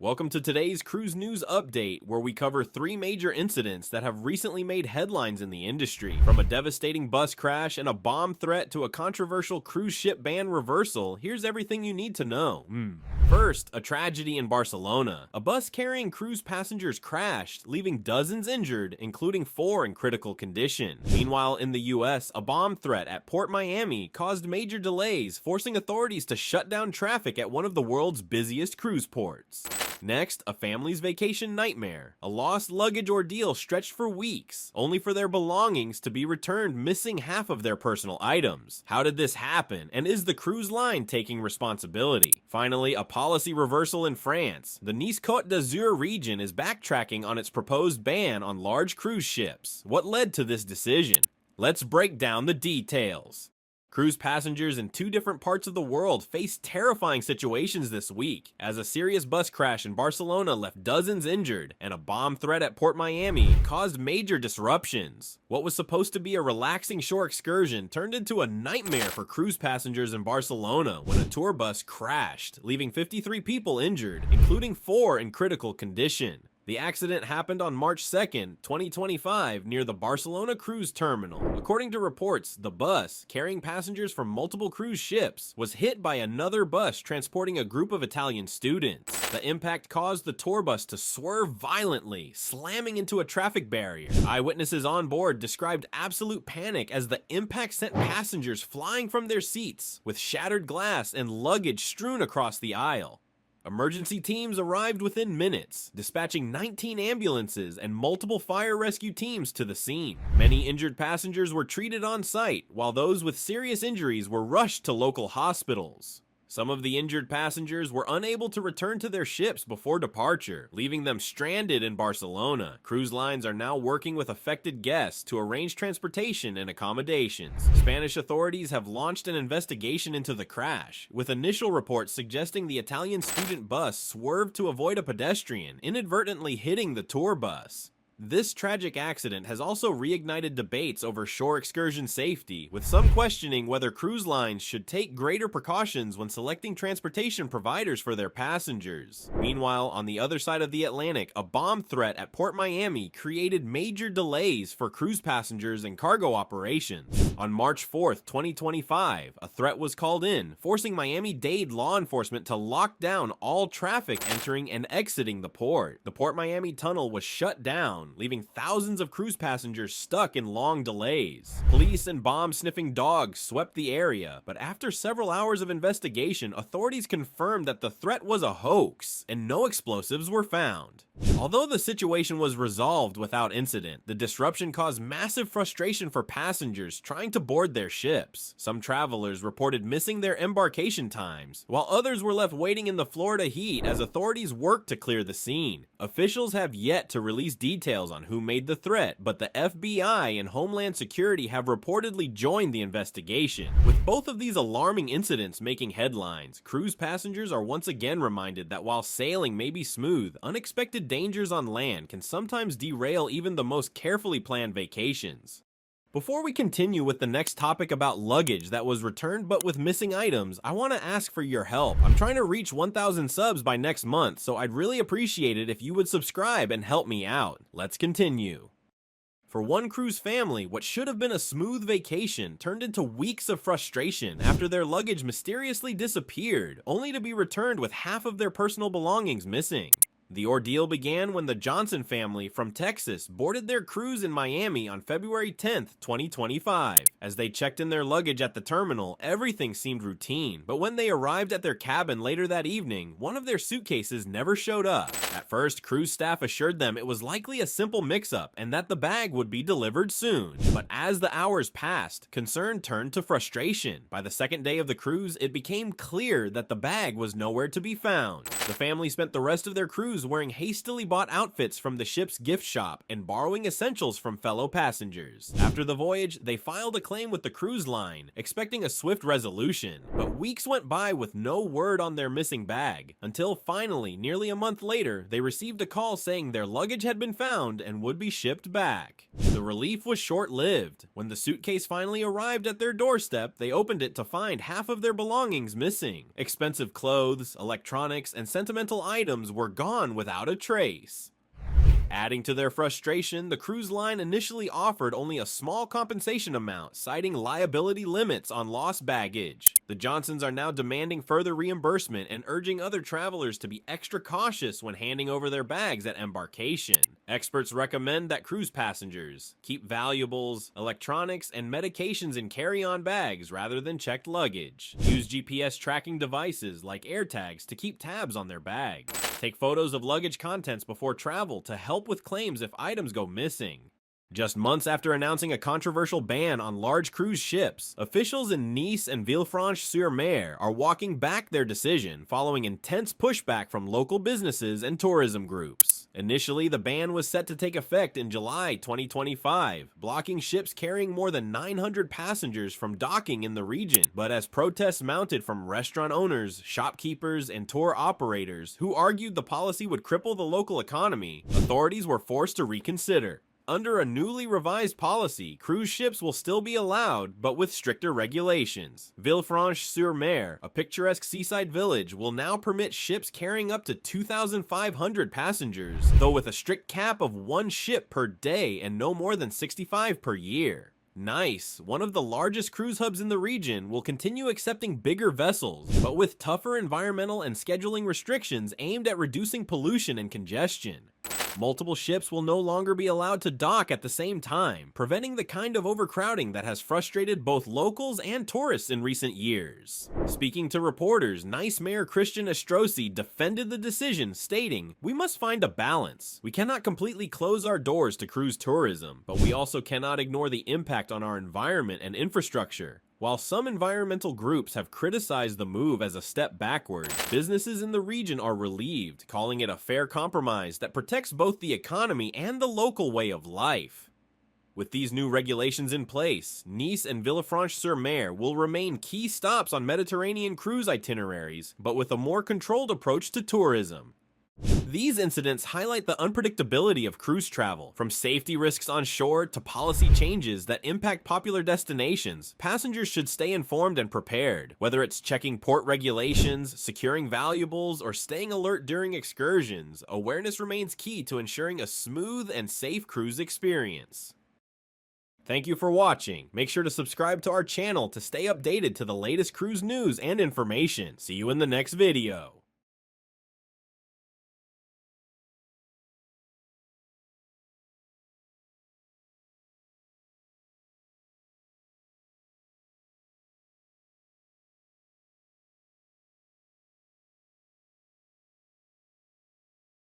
Welcome to today's cruise news update, where we cover three major incidents that have recently made headlines in the industry. From a devastating bus crash and a bomb threat to a controversial cruise ship ban reversal, here's everything you need to know. First, a tragedy in Barcelona. A bus carrying cruise passengers crashed, leaving dozens injured, including 4 in critical condition. Meanwhile, in the US, a bomb threat at PortMiami caused major delays, forcing authorities to shut down traffic at one of the world's busiest cruise ports. Next, a family's vacation nightmare. A lost luggage ordeal stretched for weeks, only for their belongings to be returned missing half of their personal items. How did this happen, and is the cruise line taking responsibility? Finally, a policy reversal in France. The Nice-Côte region is backtracking on its proposed ban on large cruise ships. What led to this decision? Let's break down the details. Cruise passengers in 2 different parts of the world faced terrifying situations this week, as a serious bus crash in Barcelona left dozens injured, and a bomb threat at PortMiami caused major disruptions. What was supposed to be a relaxing shore excursion turned into a nightmare for cruise passengers in Barcelona when a tour bus crashed, leaving 53 people injured, including 4 in critical condition. The accident happened on March 2nd, 2025, near the Barcelona cruise terminal. According to reports, the bus, carrying passengers from multiple cruise ships, was hit by another bus transporting a group of Italian students. The impact caused the tour bus to swerve violently, slamming into a traffic barrier. Eyewitnesses on board described absolute panic as the impact sent passengers flying from their seats, with shattered glass and luggage strewn across the aisle. Emergency teams arrived within minutes, dispatching 19 ambulances and multiple fire rescue teams to the scene. Many injured passengers were treated on site, while those with serious injuries were rushed to local hospitals. Some of the injured passengers were unable to return to their ships before departure, leaving them stranded in Barcelona. Cruise lines are now working with affected guests to arrange transportation and accommodations. Spanish authorities have launched an investigation into the crash, with initial reports suggesting the Italian student bus swerved to avoid a pedestrian, inadvertently hitting the tour bus. This tragic accident has also reignited debates over shore excursion safety, with some questioning whether cruise lines should take greater precautions when selecting transportation providers for their passengers. Meanwhile, on the other side of the Atlantic, a bomb threat at PortMiami created major delays for cruise passengers and cargo operations. On March 4th, 2025, a threat was called in, forcing Miami-Dade law enforcement to lock down all traffic entering and exiting the port. The PortMiami tunnel was shut down, leaving thousands of cruise passengers stuck in long delays. Police and bomb-sniffing dogs swept the area, but after several hours of investigation, authorities confirmed that the threat was a hoax, and no explosives were found. Although the situation was resolved without incident, the disruption caused massive frustration for passengers trying to board their ships. Some travelers reported missing their embarkation times, while others were left waiting in the Florida heat as authorities worked to clear the scene. Officials have yet to release details on who made the threat, but the FBI and Homeland Security have reportedly joined the investigation. With both of these alarming incidents making headlines, cruise passengers are once again reminded that while sailing may be smooth, unexpected dangers on land can sometimes derail even the most carefully planned vacations. Before we continue with the next topic about luggage that was returned but with missing items, I want to ask for your help. I'm trying to reach 1,000 subs by next month, so I'd really appreciate it if you would subscribe and help me out. Let's continue. For one cruise family, what should have been a smooth vacation turned into weeks of frustration after their luggage mysteriously disappeared, only to be returned with half of their personal belongings missing. The ordeal began when the Johnson family from Texas boarded their cruise in Miami on February 10th, 2025. As they checked in their luggage at the terminal, everything seemed routine, but when they arrived at their cabin later that evening, one of their suitcases never showed up. At first, cruise staff assured them it was likely a simple mix-up and that the bag would be delivered soon. But as the hours passed, concern turned to frustration. By the second day of the cruise, it became clear that the bag was nowhere to be found. The family spent the rest of their cruise wearing hastily bought outfits from the ship's gift shop and borrowing essentials from fellow passengers. After the voyage, they filed a claim with the cruise line, expecting a swift resolution. But weeks went by with no word on their missing bag, until finally, nearly a month later, they received a call saying their luggage had been found and would be shipped back. The relief was short-lived. When the suitcase finally arrived at their doorstep, they opened it to find half of their belongings missing. Expensive clothes, electronics, and sentimental items were gone without a trace. Adding to their frustration, the cruise line initially offered only a small compensation amount, citing liability limits on lost baggage. The Johnsons are now demanding further reimbursement and urging other travelers to be extra cautious when handing over their bags at embarkation. Experts recommend that cruise passengers keep valuables, electronics, and medications in carry-on bags rather than checked luggage. Use GPS tracking devices like AirTags to keep tabs on their bags. Take photos of luggage contents before travel to help with claims if items go missing. Just months after announcing a controversial ban on large cruise ships, officials in Nice and Villefranche-sur-Mer are walking back their decision following intense pushback from local businesses and tourism groups. Initially, the ban was set to take effect in July 2025, blocking ships carrying more than 900 passengers from docking in the region. But as protests mounted from restaurant owners, shopkeepers, and tour operators who argued the policy would cripple the local economy, authorities were forced to reconsider. Under a newly revised policy, cruise ships will still be allowed, but with stricter regulations. Villefranche-sur-Mer, a picturesque seaside village, will now permit ships carrying up to 2,500 passengers, though with a strict cap of 1 ship per day and no more than 65 per year. Nice, one of the largest cruise hubs in the region, will continue accepting bigger vessels, but with tougher environmental and scheduling restrictions aimed at reducing pollution and congestion. Multiple ships will no longer be allowed to dock at the same time, preventing the kind of overcrowding that has frustrated both locals and tourists in recent years. Speaking to reporters, Nice Mayor Christian Estrosi defended the decision, stating, "We must find a balance. We cannot completely close our doors to cruise tourism, but we also cannot ignore the impact on our environment and infrastructure." While some environmental groups have criticized the move as a step backward, businesses in the region are relieved, calling it a fair compromise that protects both the economy and the local way of life. With these new regulations in place, Nice and Villefranche-sur-Mer will remain key stops on Mediterranean cruise itineraries, but with a more controlled approach to tourism. These incidents highlight the unpredictability of cruise travel. From safety risks on shore to policy changes that impact popular destinations, passengers should stay informed and prepared. Whether it's checking port regulations, securing valuables, or staying alert during excursions, awareness remains key to ensuring a smooth and safe cruise experience. Thank you for watching. Make sure to subscribe to our channel to stay updated to the latest cruise news and information. See you in the next video.